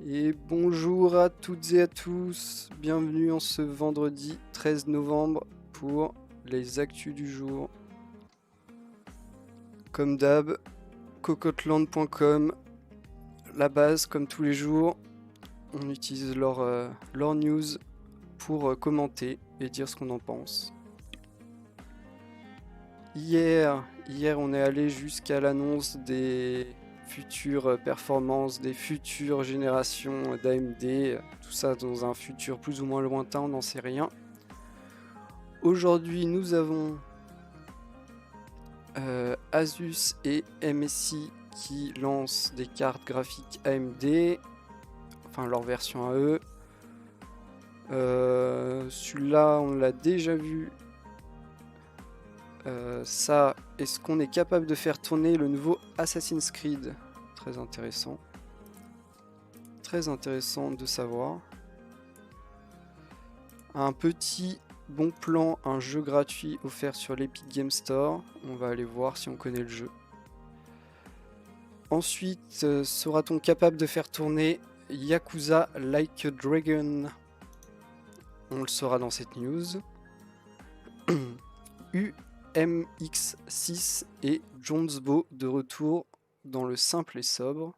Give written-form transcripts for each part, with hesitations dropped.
Et bonjour à toutes et à tous, bienvenue en ce vendredi 13 novembre pour les actus du jour. Comme d'hab, cocotland.com, la base comme tous les jours, on utilise leur news pour commenter et dire ce qu'on en pense. Hier on est allé jusqu'à l'annonce des futures performances, des futures générations d'AMD, tout ça dans un futur plus ou moins lointain, on n'en sait rien. Aujourd'hui, nous avons Asus et MSI qui lancent des cartes graphiques AMD, enfin leur version à eux. Celui-là, on l'a déjà vu. Ça, est-ce qu'on est capable de faire tourner le nouveau Assassin's Creed? Très intéressant. Très intéressant de savoir. Un petit bon plan, un jeu gratuit offert sur l'Epic Game Store. On va aller voir si on connaît le jeu. Ensuite, sera-t-on capable de faire tourner Yakuza Like a Dragon? On le saura dans cette news. UMX6 et Jonesbo de retour dans le simple et sobre.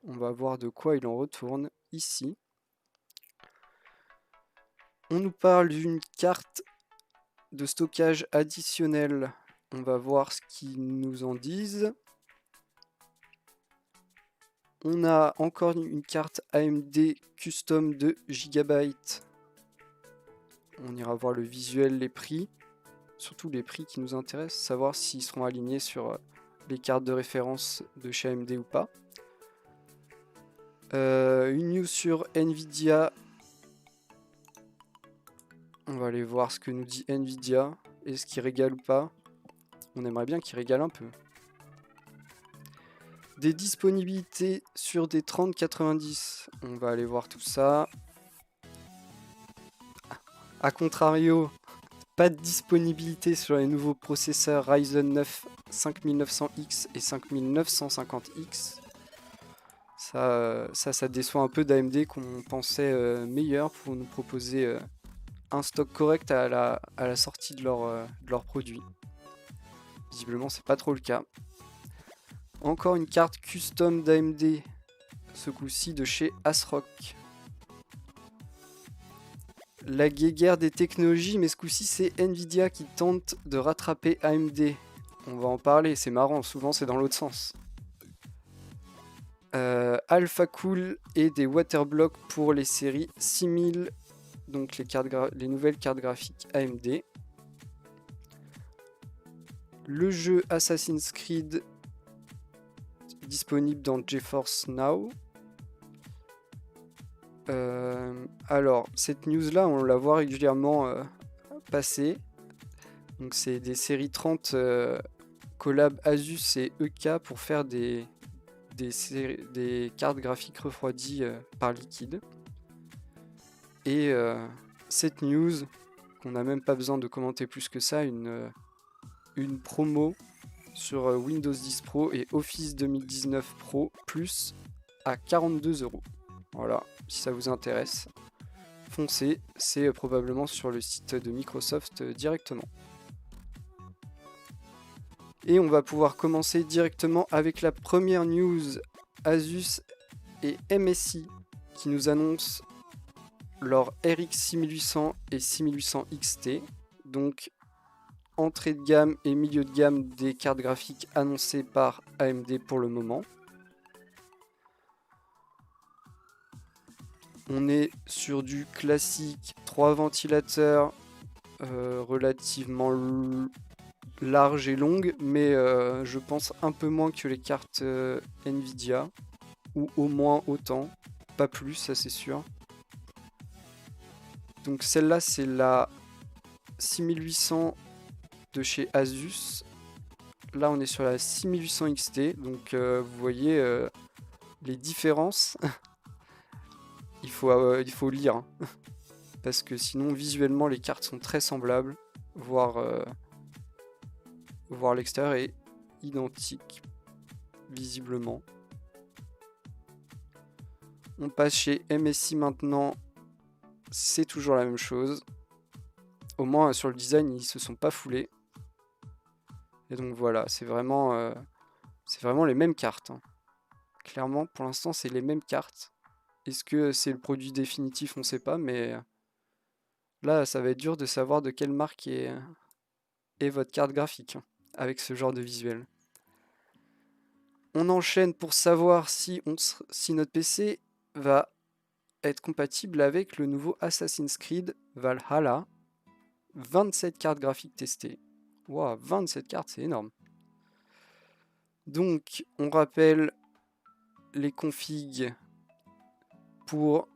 On va voir de quoi il en retourne ici. On nous parle d'une carte de stockage additionnelle. On va voir ce qu'ils nous en disent. On a encore une carte AMD custom de GB. On ira voir le visuel, les prix. Surtout les prix qui nous intéressent, savoir s'ils seront alignés sur les cartes de référence de chez AMD ou pas. Une news sur Nvidia. On va aller voir ce que nous dit Nvidia. Est-ce qu'il régale ou pas? On aimerait bien qu'il régale un peu. Des disponibilités sur des 3090. On va aller voir tout ça. A contrario, pas de disponibilité sur les nouveaux processeurs Ryzen 9 5900X et 5950X. Ça déçoit un peu d'AMD qu'on pensait meilleur pour nous proposer un stock correct à la sortie de leur produit. Visiblement, c'est pas trop le cas. Encore une carte custom d'AMD, ce coup-ci de chez ASRock. La guéguerre des technologies, mais ce coup-ci c'est Nvidia qui tente de rattraper AMD. On va en parler, c'est marrant, souvent c'est dans l'autre sens. Alpha Cool et des waterblocks pour les séries 6000, donc les nouvelles cartes graphiques AMD. Le jeu Assassin's Creed disponible dans GeForce Now. Alors, cette news-là, on la voit régulièrement passer. Donc, c'est des séries 30 collab Asus et EK pour faire des cartes graphiques refroidies par liquide. Et cette news, qu'on n'a même pas besoin de commenter plus que ça, une promo sur Windows 10 Pro et Office 2019 Pro Plus à 42€. Voilà, si ça vous intéresse, foncez, c'est probablement sur le site de Microsoft directement. Et on va pouvoir commencer directement avec la première news, Asus et MSI qui nous annoncent leur RX 6800 et 6800 XT, donc entrée de gamme et milieu de gamme des cartes graphiques annoncées par AMD pour le moment. On est sur du classique 3 ventilateurs relativement larges et longues, mais je pense un peu moins que les cartes Nvidia, ou au moins autant, pas plus, ça c'est sûr. Donc celle-là c'est la 6800 de chez Asus. Là on est sur la 6800 XT, donc vous voyez les différences. Il faut lire, hein. Parce que sinon visuellement les cartes sont très semblables, voire l'extérieur est identique visiblement. On passe chez MSI maintenant. C'est toujours la même chose. Au moins sur le design, ils se sont pas foulés. Et donc voilà, c'est vraiment les mêmes cartes, hein. Clairement, pour l'instant, c'est les mêmes cartes. Est-ce que c'est le produit définitif? On ne sait pas, mais là, ça va être dur de savoir de quelle marque est votre carte graphique, hein, avec ce genre de visuel. On enchaîne pour savoir si notre PC va être compatible avec le nouveau Assassin's Creed Valhalla. 27 cartes graphiques testées. Wow, 27 cartes, c'est énorme. Donc, on rappelle les configs pour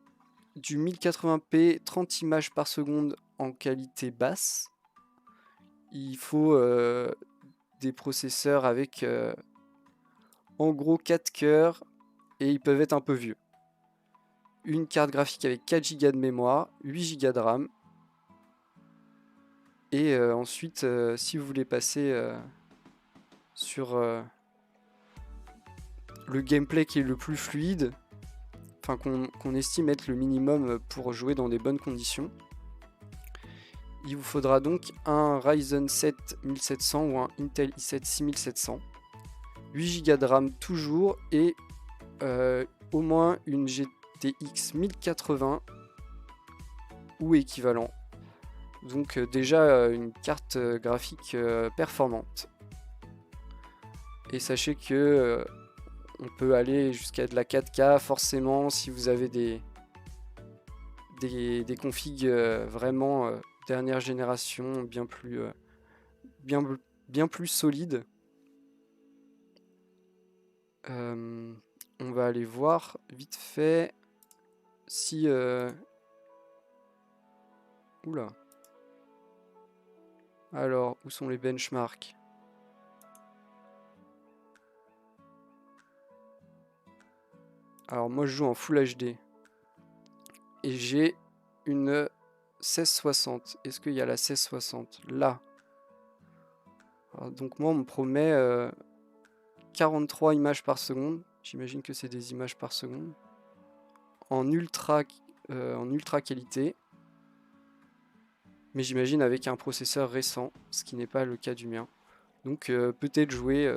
du 1080p, 30 images par seconde en qualité basse. Il faut des processeurs avec en gros 4 cœurs et ils peuvent être un peu vieux. Une carte graphique avec 4 Go de mémoire, 8 Go de RAM. Et ensuite, si vous voulez passer sur le gameplay qui est le plus fluide, enfin qu'on estime être le minimum pour jouer dans des bonnes conditions, il vous faudra donc un Ryzen 7 1700 ou un Intel i7 6700, 8 Go de RAM toujours et au moins une GTX 1080 ou équivalent. Donc déjà une carte graphique performante. Et sachez que on peut aller jusqu'à de la 4K forcément si vous avez des configs vraiment dernière génération, bien plus solides. On va aller voir vite fait si... Oula. Alors, où sont les benchmarks? Alors moi je joue en Full HD. Et j'ai une 1660. Est-ce qu'il y a la 1660? Là. Alors, donc moi on me promet 43 images par seconde. J'imagine que c'est des images par seconde. En ultra qualité. Mais j'imagine avec un processeur récent, ce qui n'est pas le cas du mien. Donc peut-être jouer...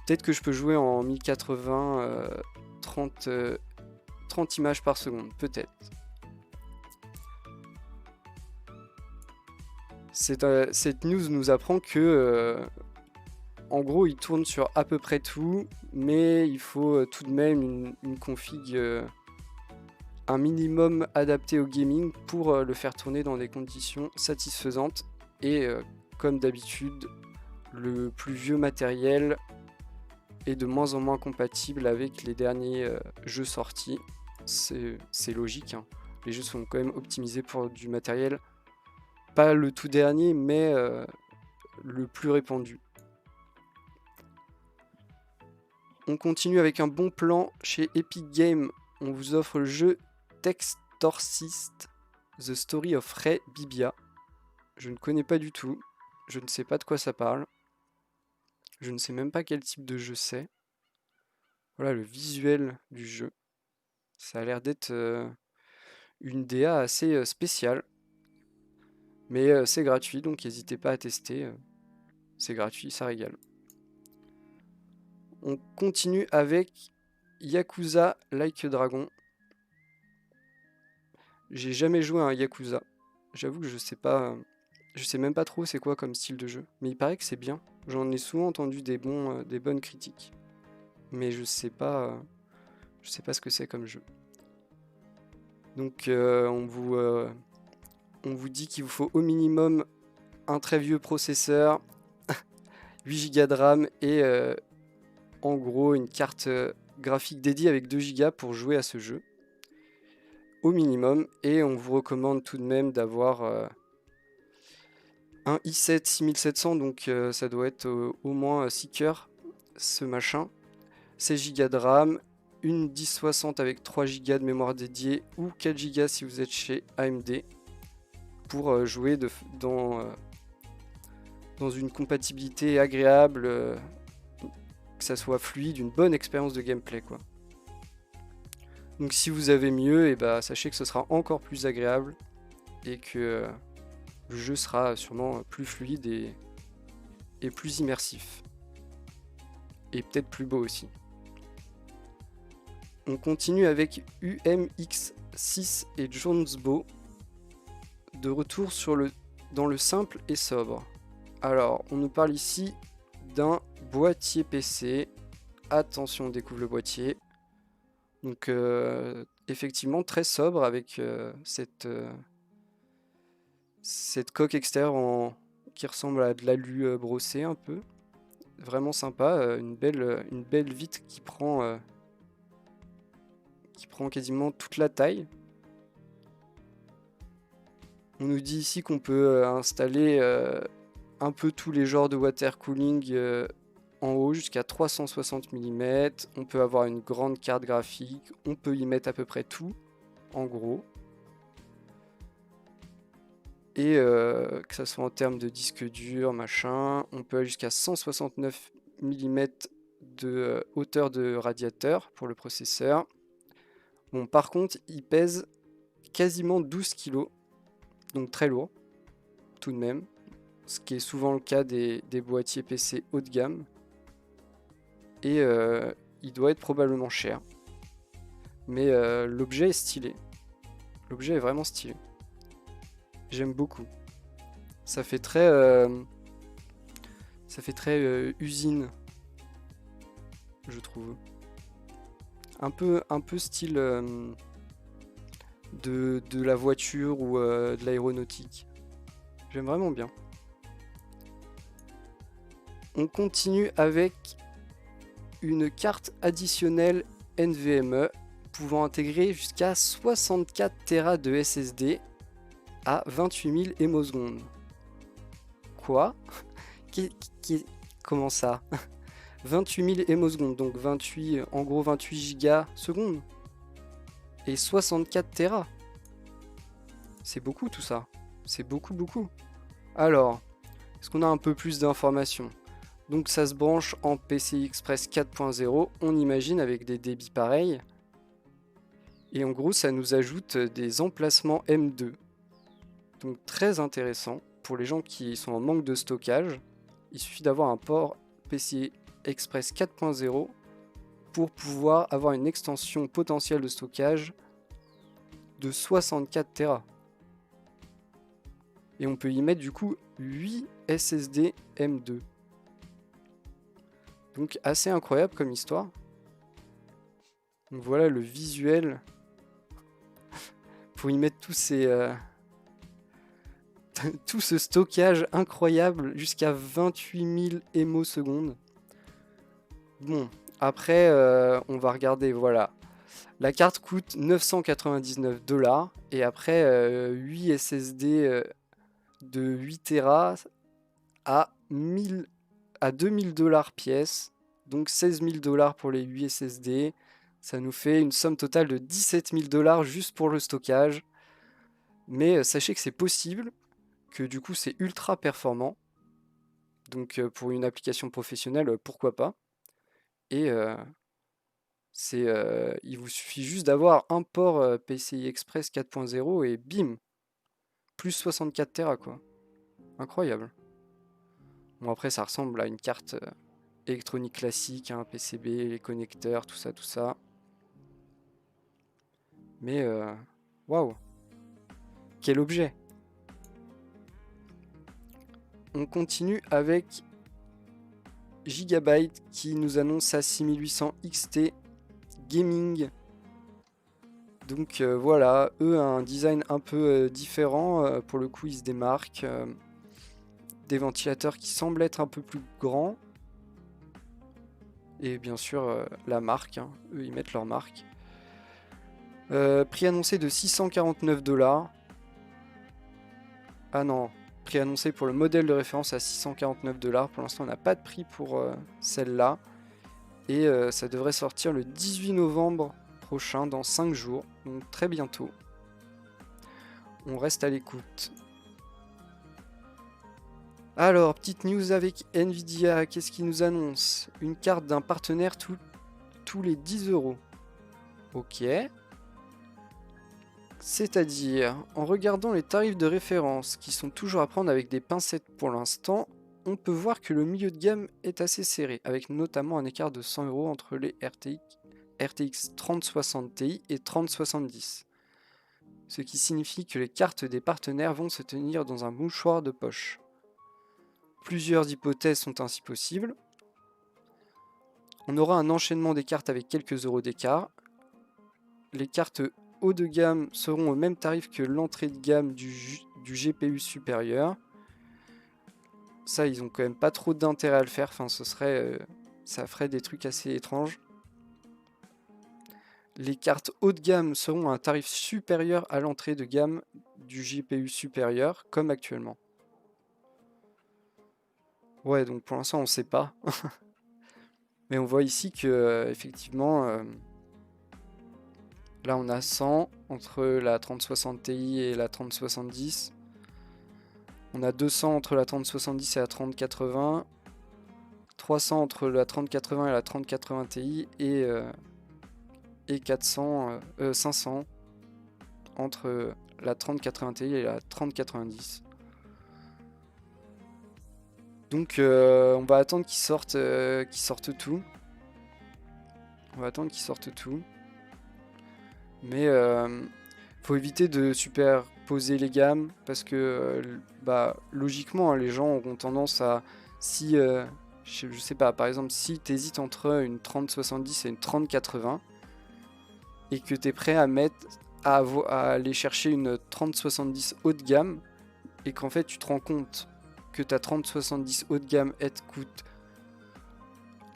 peut-être que je peux jouer en 1080 30 images par seconde, peut-être. Cette news nous apprend que en gros il tourne sur à peu près tout, mais il faut tout de même une config un minimum adapté au gaming pour le faire tourner dans des conditions satisfaisantes. Et comme d'habitude, le plus vieux matériel est de moins en moins compatible avec les derniers jeux sortis. C'est logique, hein. Les jeux sont quand même optimisés pour du matériel, pas le tout dernier, mais le plus répandu. On continue avec un bon plan chez Epic Games. On vous offre le jeu Textorcist, The Story of Ray Bibia. Je ne connais pas du tout. Je ne sais pas de quoi ça parle. Je ne sais même pas quel type de jeu c'est. Voilà le visuel du jeu. Ça a l'air d'être une DA assez spéciale. Mais c'est gratuit, donc n'hésitez pas à tester. C'est gratuit, ça régale. On continue avec Yakuza Like a Dragon. J'ai jamais joué à un Yakuza. J'avoue que je sais même pas trop c'est quoi comme style de jeu. Mais il paraît que c'est bien. J'en ai souvent entendu des bonnes critiques. Mais je sais pas ce que c'est comme jeu. Donc on vous dit qu'il vous faut au minimum un très vieux processeur, 8 Go de RAM et en gros une carte graphique dédiée avec 2 Go pour jouer à ce jeu. Au minimum. Et on vous recommande tout de même d'avoir un i7 6700, donc ça doit être au moins 6 cœurs ce machin. 16 Go de RAM, une 1060 avec 3 Go de mémoire dédiée ou 4 Go si vous êtes chez AMD pour jouer dans une compatibilité agréable, que ça soit fluide, une bonne expérience de gameplay quoi. Donc si vous avez mieux, et bah, sachez que ce sera encore plus agréable et que le jeu sera sûrement plus fluide et plus immersif. Et peut-être plus beau aussi. On continue avec UMX6 et Jonesbo, de retour dans le simple et sobre. Alors, on nous parle ici d'un boîtier PC. Attention, on découvre le boîtier. Donc, effectivement, très sobre avec cette coque extérieure qui ressemble à de l'alu brossé un peu. Vraiment sympa, une belle vitre qui prend quasiment toute la taille. On nous dit ici qu'on peut installer un peu tous les genres de water cooling en haut jusqu'à 360 mm. On peut avoir une grande carte graphique. On peut y mettre à peu près tout, en gros. Et que ça soit en termes de disque dur, machin. On peut aller jusqu'à 169 mm de hauteur de radiateur pour le processeur. Bon, par contre, il pèse quasiment 12 kg. Donc très lourd, tout de même. Ce qui est souvent le cas des boîtiers PC haut de gamme. Et il doit être probablement cher. Mais l'objet est stylé. L'objet est vraiment stylé. J'aime beaucoup. Ça fait très usine, je trouve. Un peu style de la voiture ou de l'aéronautique. J'aime vraiment bien. On continue avec une carte additionnelle NVMe pouvant intégrer jusqu'à 64 Tera de SSD à 28 000 émosecondes. Quoi? Comment ça? 28 000 émosecondes, donc en gros 28 gigasecondes. Et 64 Tera. C'est beaucoup tout ça. C'est beaucoup. Alors, est-ce qu'on a un peu plus d'informations? Donc ça se branche en PCI Express 4.0, on imagine, avec des débits pareils. Et en gros, ça nous ajoute des emplacements M2. Donc très intéressant pour les gens qui sont en manque de stockage. Il suffit d'avoir un port PCI Express 4.0 pour pouvoir avoir une extension potentielle de stockage de 64 Tera. Et on peut y mettre du coup 8 SSD M2. Donc assez incroyable comme histoire. Donc voilà le visuel pour y mettre tous ces tout ce stockage incroyable jusqu'à 28 000 émosecondes. Bon, après on va regarder, voilà. La carte coûte 999 $ et après 8 SSD de 8 Tera à 2000 $ pièce, donc 16 000 $ pour les 8 SSD. Ça nous fait une somme totale de 17 000 $ juste pour le stockage. Mais sachez que c'est possible, que du coup c'est ultra performant. Donc pour une application professionnelle, pourquoi pas. Et il vous suffit juste d'avoir un port PCI Express 4.0 et bim, plus 64 Tera quoi. Incroyable. Bon après ça ressemble à une carte électronique classique, hein, PCB, les connecteurs, tout ça. Mais waouh, quel objet! On continue avec Gigabyte qui nous annonce sa 6800 XT Gaming. Donc voilà, eux un design un peu différent, pour le coup ils se démarquent. Des ventilateurs qui semblent être un peu plus grands. Et bien sûr la marque, hein. Eux ils mettent leur marque. Prix annoncé de 649 $. Ah non, prix annoncé pour le modèle de référence à 649 $. Pour l'instant on n'a pas de prix pour celle-là. Et ça devrait sortir le 18 novembre prochain, dans 5 jours, donc très bientôt. On reste à l'écoute. Alors, petite news avec Nvidia, qu'est-ce qu'ils nous annonce? Une carte d'un partenaire tous les 10 €. Ok. C'est-à-dire, en regardant les tarifs de référence, qui sont toujours à prendre avec des pincettes pour l'instant, on peut voir que le milieu de gamme est assez serré, avec notamment un écart de 100 € entre les RTX 3060 Ti et 3070. Ce qui signifie que les cartes des partenaires vont se tenir dans un mouchoir de poche. Plusieurs hypothèses sont ainsi possibles. On aura un enchaînement des cartes avec quelques euros d'écart. Les cartes haut de gamme seront au même tarif que l'entrée de gamme du GPU supérieur. Ça, ils ont quand même pas trop d'intérêt à le faire. Enfin, ça ferait des trucs assez étranges. Les cartes haut de gamme seront à un tarif supérieur à l'entrée de gamme du GPU supérieur, comme actuellement. Ouais, donc pour l'instant, on sait pas. Mais on voit ici que, effectivement, là, on a 100 entre la 3060 Ti et la 3070. On a 200 entre la 3070 et la 3080. 300 entre la 3080 et la 3080 Ti. Et 500 entre la 3080 Ti et la 3090. Donc on va attendre qu'ils sortent tout. On va attendre qu'ils sortent tout. Mais faut éviter de superposer les gammes parce que logiquement hein, les gens auront tendance à je sais pas, par exemple si tu hésites entre une 3070 et une 3080 et que tu es prêt à aller chercher une 3070 haut de gamme et qu'en fait tu te rends compte que ta 3070 haut de gamme elle te coûte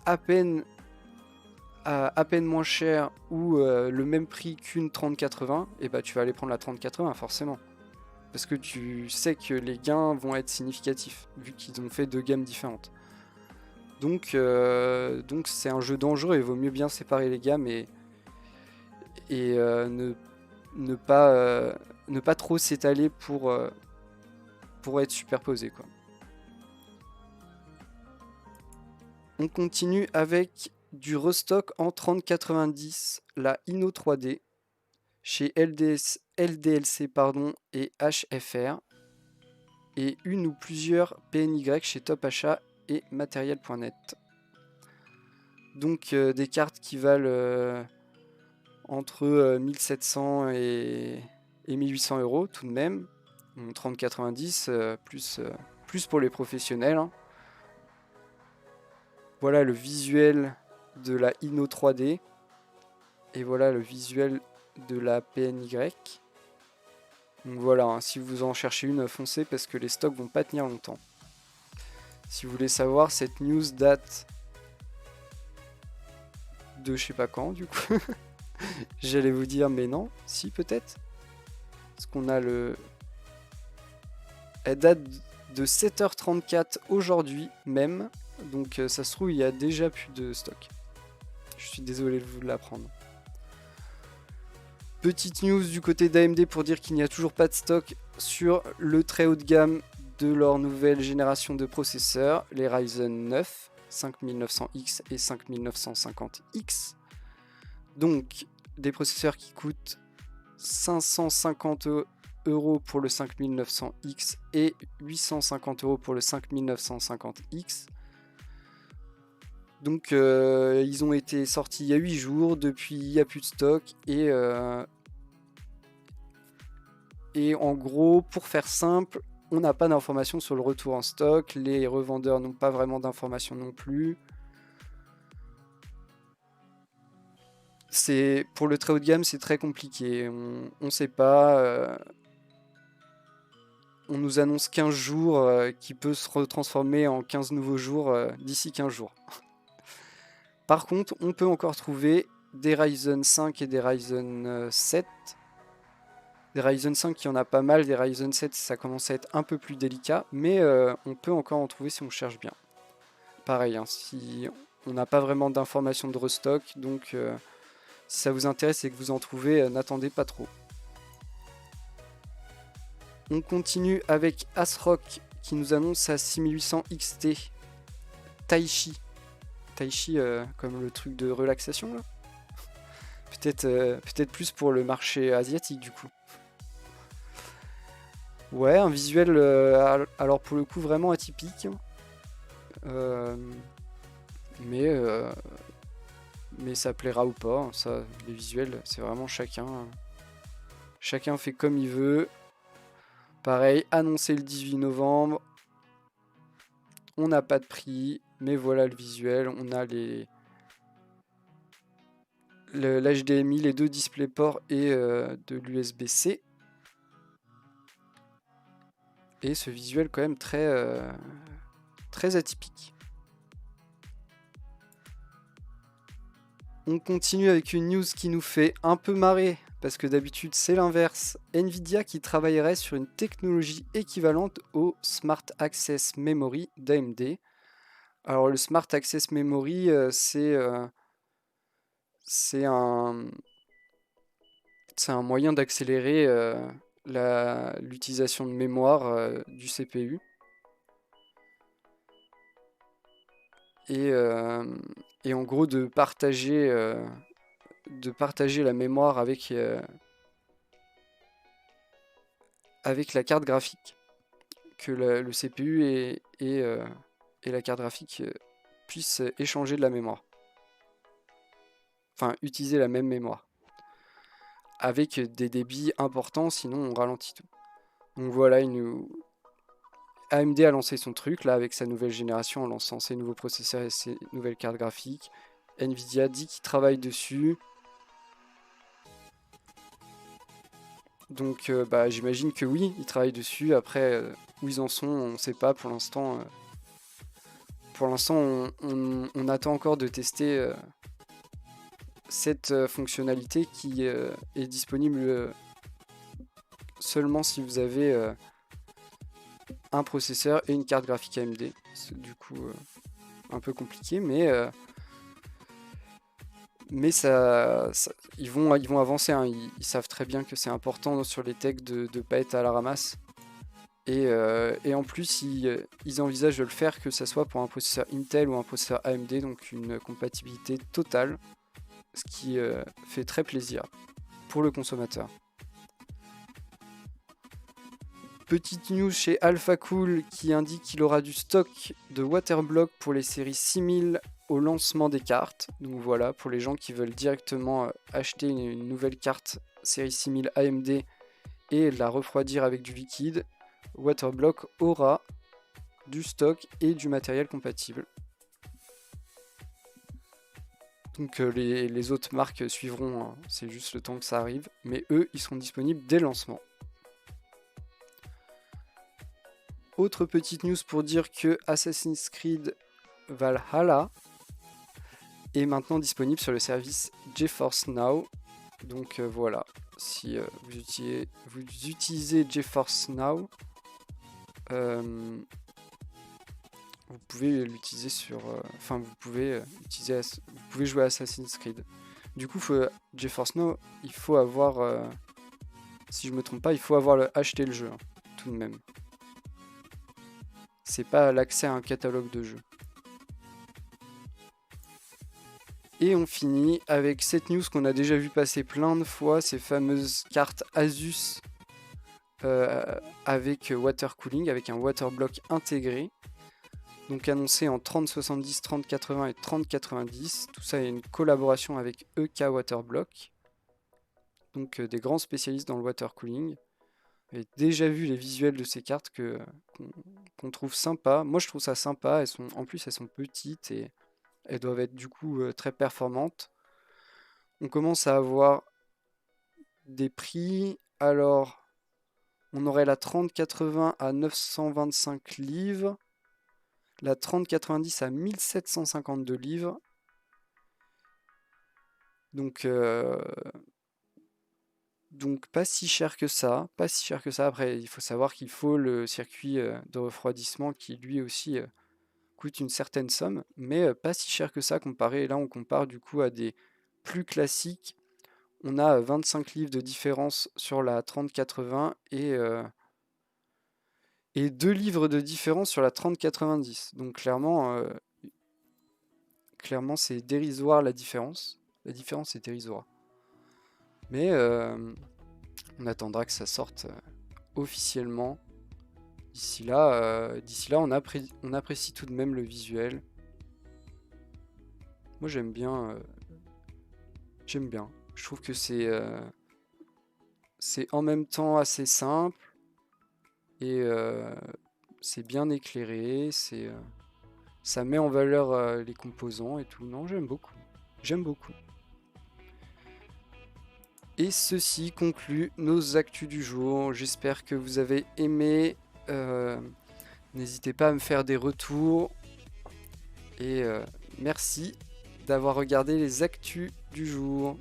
à peine moins cher ou le même prix qu'une 3080, et bah tu vas aller prendre la 3080 forcément. Parce que tu sais que les gains vont être significatifs, vu qu'ils ont fait deux gammes différentes. Donc c'est un jeu dangereux, il vaut mieux bien séparer les gammes et ne pas trop s'étaler pour être superposé, quoi. On continue avec du restock en 3090, la Inno 3D, chez LDLC et HFR, et une ou plusieurs PNY chez Top Achat et Matériel.net. Donc des cartes qui valent entre 1700 et 1800 € tout de même. 3090 plus pour les professionnels. Hein. Voilà le visuel de la Inno 3D. Et voilà le visuel de la PNY. Donc voilà, hein, si vous en cherchez une, foncez parce que les stocks vont pas tenir longtemps. Si vous voulez savoir, cette news date de je sais pas quand du coup. J'allais vous dire mais non, si peut-être. Parce qu'on a elle date de 7h34 aujourd'hui même. Donc ça se trouve il y a déjà plus de stock. Je suis désolé de vous l'apprendre. Petite news du côté d'AMD pour dire qu'il n'y a toujours pas de stock sur le très haut de gamme de leur nouvelle génération de processeurs, les Ryzen 9 5900X et 5950X. Donc des processeurs qui coûtent 550 € pour le 5900X et 850 € pour le 5950X. Donc ils ont été sortis il y a 8 jours, depuis il n'y a plus de stock et en gros pour faire simple, on n'a pas d'informations sur le retour en stock, les revendeurs n'ont pas vraiment d'informations non plus. Pour le très haut de gamme c'est très compliqué, on ne sait pas. On nous annonce 15 jours qui peut se retransformer en 15 nouveaux jours d'ici 15 jours. Par contre, on peut encore trouver des Ryzen 5 et des Ryzen 7. Des Ryzen 5, il y en a pas mal. Des Ryzen 7, ça commence à être un peu plus délicat. Mais on peut encore en trouver si on cherche bien. Pareil, hein, si on n'a pas vraiment d'informations de restock. Donc, si ça vous intéresse et que vous en trouvez, n'attendez pas trop. On continue avec ASRock qui nous annonce sa 6800 XT Taichi. Taichi comme le truc de relaxation là. Peut-être plus pour le marché asiatique du coup. Ouais, un visuel, alors pour le coup vraiment atypique. Euh, mais, euh, mais ça plaira ou pas, hein. Ça, les visuels, c'est vraiment chacun fait comme il veut. Pareil, annoncé le 18 novembre. On n'a pas de prix, mais voilà le visuel. On a l'HDMI, les deux DisplayPort et de l'USB-C. Et ce visuel quand même très atypique. On continue avec une news qui nous fait un peu marrer, parce que d'habitude c'est l'inverse. Nvidia qui travaillerait sur une technologie équivalente au Smart Access Memory d'AMD. Alors le Smart Access Memory, c'est un moyen d'accélérer l'utilisation de mémoire du CPU. Et en gros de partager la mémoire avec la carte graphique. Que le CPU et la carte graphique puissent échanger de la mémoire. Enfin, utiliser la même mémoire. Avec des débits importants, sinon on ralentit tout. Donc voilà, AMD a lancé son truc là avec sa nouvelle génération en lançant ses nouveaux processeurs et ses nouvelles cartes graphiques. Nvidia dit qu'il travaille dessus. Donc j'imagine que oui, ils travaillent dessus. Après, où ils en sont, on ne sait pas pour l'instant. On attend encore de tester cette fonctionnalité qui est disponible seulement si vous avez un processeur et une carte graphique AMD. C'est du coup un peu compliqué, mais ils vont avancer, hein. Ils savent très bien que c'est important sur les techs de ne pas être à la ramasse. Et en plus, ils envisagent de le faire que ce soit pour un processeur Intel ou un processeur AMD, donc une compatibilité totale, ce qui fait très plaisir pour le consommateur. Petite news chez AlphaCool qui indique qu'il aura du stock de Waterblock pour les séries 6000 au lancement des cartes. Donc voilà, pour les gens qui veulent directement acheter une nouvelle carte série 6000 AMD et la refroidir avec du liquide, Waterblock aura du stock et du matériel compatible. Donc les autres marques suivront, hein. C'est juste le temps que ça arrive, mais eux, ils seront disponibles dès le lancement. Autre petite news pour dire que Assassin's Creed Valhalla est maintenant disponible sur le service GeForce Now. Donc voilà, si vous utilisez GeForce Now, vous pouvez l'utiliser sur... vous pouvez jouer à Assassin's Creed. Du coup, GeForce Now, il faut avoir... si je me trompe pas, il faut avoir acheté le jeu, hein, tout de même. C'est pas l'accès à un catalogue de jeux. Et on finit avec cette news qu'on a déjà vu passer plein de fois, ces fameuses cartes Asus avec water cooling, avec un water block intégré. Donc annoncé en 3070, 3080 et 3090. Tout ça est une collaboration avec EK Waterblock. Donc des grands spécialistes dans le water cooling. J'ai déjà vu les visuels de ces cartes qu'on trouve sympa. Moi je trouve ça sympa. En plus elles sont petites et elles doivent être du coup très performantes. On commence à avoir des prix. Alors on aurait la 3080 à 925 livres. La 3090 à 1752 livres. Donc pas si cher que ça, pas si cher que ça. Après, il faut savoir qu'il faut le circuit de refroidissement qui lui aussi coûte une certaine somme, mais pas si cher que ça comparé. Là, on compare du coup à des plus classiques. On a 25 livres de différence sur la 3080 et 2 livres de différence sur la 3090. Donc clairement, c'est dérisoire la différence. La différence est dérisoire. Mais on attendra que ça sorte officiellement. D'ici là, on apprécie tout de même le visuel. Moi j'aime bien. Je trouve que c'est en même temps assez simple et c'est bien éclairé. Ça met en valeur les composants et tout. Non, j'aime beaucoup. J'aime beaucoup. Et ceci conclut nos actus du jour. J'espère que vous avez aimé. N'hésitez pas à me faire des retours. Et merci d'avoir regardé les actus du jour.